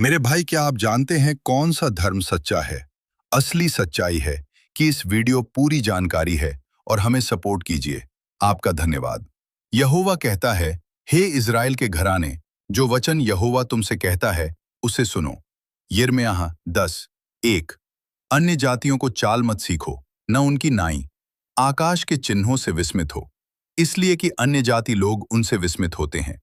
मेरे भाई, क्या आप जानते हैं कौन सा धर्म सच्चा है? असली सच्चाई है कि इस वीडियो पूरी जानकारी है और हमें सपोर्ट कीजिए। आपका धन्यवाद। यहोवा कहता है, हे इज़राइल के घराने, जो वचन यहोवा तुमसे कहता है उसे सुनो। यिर्मयाह 10:1। अन्य जातियों को चाल मत सीखो, न उनकी नाई आकाश के चिन्हों से विस्मित हो, इसलिए कि अन्य जाति लोग उनसे विस्मित होते हैं।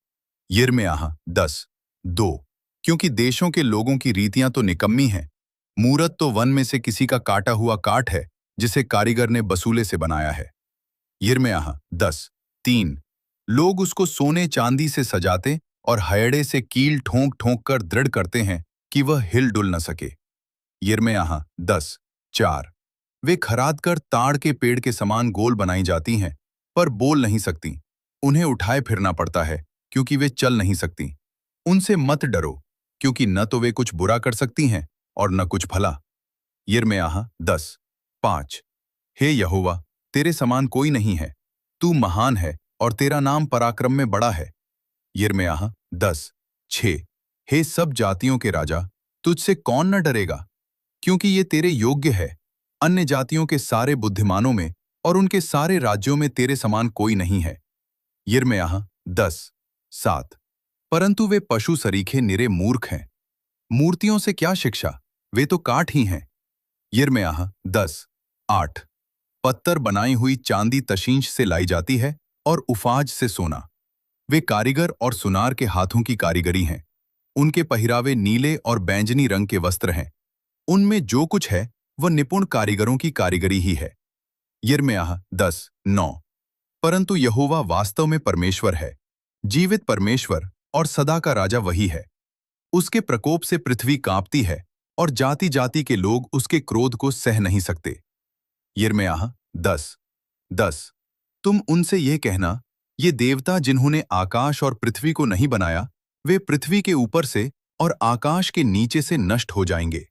यिर्मयाह 10:2। क्योंकि देशों के लोगों की रीतियां तो निकम्मी हैं। मूरत तो वन में से किसी का काटा हुआ काठ है, जिसे कारीगर ने बसूले से बनाया है। यिर्मयाह 10:3। लोग उसको सोने चांदी से सजाते और हयड़े से कील ठोंक ठोंक कर दृढ़ करते हैं कि वह हिल डुल न सके। यिर्मयाह 10:4। वे खराद कर ताड़ के पेड़ के समान गोल बनाई जाती हैं, पर बोल नहीं सकती। उन्हें उठाए फिरना पड़ता है, क्योंकि वे चल नहीं सकती। उनसे मत डरो, क्योंकि न तो वे कुछ बुरा कर सकती हैं और न कुछ भला। यिर्मयाह 10:5। हे यहोवा, तेरे समान कोई नहीं है। तू महान है और तेरा नाम पराक्रम में बड़ा है। यिर्मयाह 10:6। हे सब जातियों के राजा, तुझसे कौन न डरेगा, क्योंकि ये तेरे योग्य है। अन्य जातियों के सारे बुद्धिमानों में और उनके सारे राज्यों में तेरे समान कोई नहीं है। यिर्मयाह 10:7। परंतु वे पशु सरीखे निरे मूर्ख हैं। मूर्तियों से क्या शिक्षा, वे तो काठ ही हैं। यिर्मयाह 10:8। पत्थर बनाई हुई चांदी तशींश से लाई जाती है और उफाज से सोना। वे कारीगर और सुनार के हाथों की कारीगरी हैं। उनके पहिरावे नीले और बैंजनी रंग के वस्त्र हैं। उनमें जो कुछ है वह निपुण कारीगरों की कारीगरी ही है। यिर्मयाह 10:9। परंतु यहोवा वास्तव में परमेश्वर है, जीवित परमेश्वर और सदा का राजा वही है। उसके प्रकोप से पृथ्वी कांपती है और जाति जाति के लोग उसके क्रोध को सह नहीं सकते। यिर्मयाह 10:10। तुम उनसे यह कहना, ये देवता जिन्होंने आकाश और पृथ्वी को नहीं बनाया, वे पृथ्वी के ऊपर से और आकाश के नीचे से नष्ट हो जाएंगे।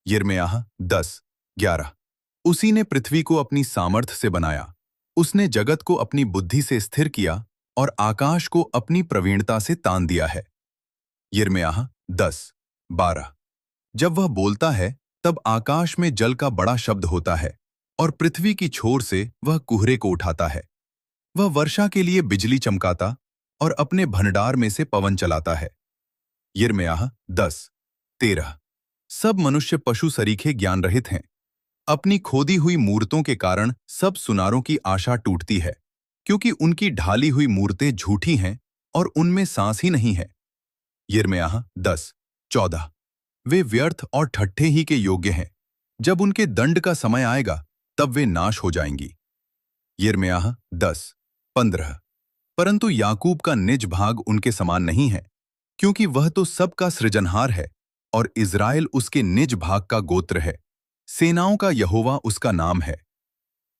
यिर्मयाह 10:11। उसी ने पृथ्वी को अपनी सामर्थ्य से बनाया, उसने जगत को अपनी बुद्धि से स्थिर किया और आकाश को अपनी प्रवीणता से तान दिया है। यिर्मयाह 10:12। जब वह बोलता है, तब आकाश में जल का बड़ा शब्द होता है और पृथ्वी की छोर से वह कुहरे को उठाता है। वह वर्षा के लिए बिजली चमकाता और अपने भंडार में से पवन चलाता है। यिर्मयाह 10:13। सब मनुष्य पशु सरीखे ज्ञान रहित हैं। अपनी खोदी हुई मूर्तों के कारण सब सुनारों की आशा टूटती है, क्योंकि उनकी ढाली हुई मूर्तें झूठी हैं और उनमें सांस ही नहीं है। यिर्मयाह 10:14। वे व्यर्थ और ठट्ठे ही के योग्य हैं। जब उनके दंड का समय आएगा, तब वे नाश हो जाएंगी। यिर्मयाह 10:15। परंतु याकूब का निज भाग उनके समान नहीं है, क्योंकि वह तो सबका सृजनहार है और इज़राइल उसके निज भाग का गोत्र है। सेनाओं का यहोवा उसका नाम है।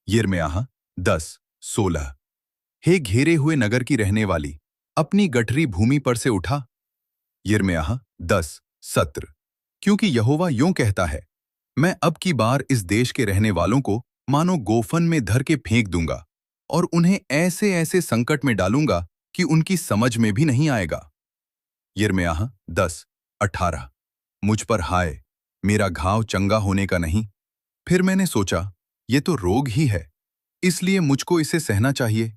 यिर्मयाह 10:16। हे घेरे हुए नगर की रहने वाली, अपनी गठरी भूमि पर से उठा। यिर्मयाह 10:17। क्योंकि यहोवा यूं कहता है, मैं अब की बार इस देश के रहने वालों को मानो गोफन में धर के फेंक दूंगा और उन्हें ऐसे ऐसे संकट में डालूंगा कि उनकी समझ में भी नहीं आएगा। यिर्मयाह 10:18। मुझ पर हाय, मेरा घाव चंगा होने का नहीं। फिर मैंने सोचा, ये तो रोग ही है, इसलिए मुझको इसे सहना चाहिए।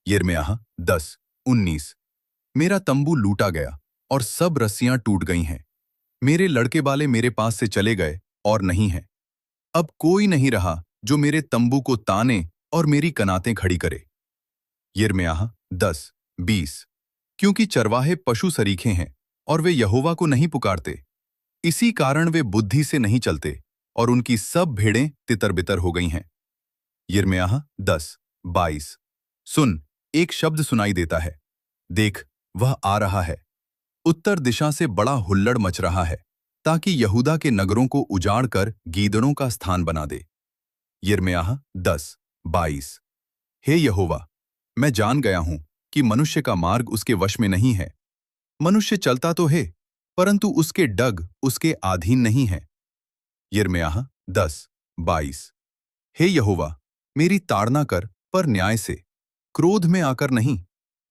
यिर्मयाह 10:19। मेरा तंबू लूटा गया और सब रस्सियां टूट गई हैं। मेरे लड़के वाले मेरे पास से चले गए और नहीं हैं। अब कोई नहीं रहा जो मेरे तंबू को ताने और मेरी कनातें खड़ी करे। यिर्मयाह 10:20। क्योंकि चरवाहे पशु सरीखे हैं और वे यहोवा को नहीं पुकारते, इसी कारण वे बुद्धि से नहीं चलते और उनकी सब भेड़ें तितर-बितर हो गई हैं। यिर्मयाह 10:22। सुन, एक शब्द सुनाई देता है, देख, वह आ रहा है। उत्तर दिशा से बड़ा हुल्लड़ मच रहा है, ताकि यहूदा के नगरों को उजाड़ कर गीदड़ों का स्थान बना दे। यिर्मयाह 10:22। हे यहोवा, मैं जान गया हूं कि मनुष्य का मार्ग उसके वश में नहीं है। मनुष्य चलता तो है, परंतु उसके डग उसके अधीन नहीं है। यिर्मयाह 10:22। हे यहोवा, मेरी ताड़ना कर, पर न्याय से, क्रोध में आकर नहीं,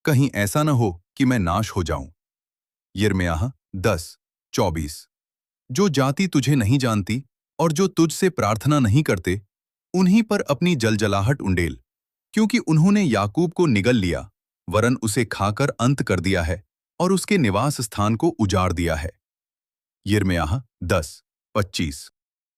कहीं ऐसा न हो कि मैं नाश हो जाऊं। यिर्मयाह 10, 24। जो जाति तुझे नहीं जानती और जो तुझसे प्रार्थना नहीं करते, उन्हीं पर अपनी जलजलाहट उंडेल, क्योंकि उन्होंने याकूब को निगल लिया, वरन उसे खाकर अंत कर दिया है और उसके निवास स्थान को उजाड़ दिया है। यिर्मयाह 10:25।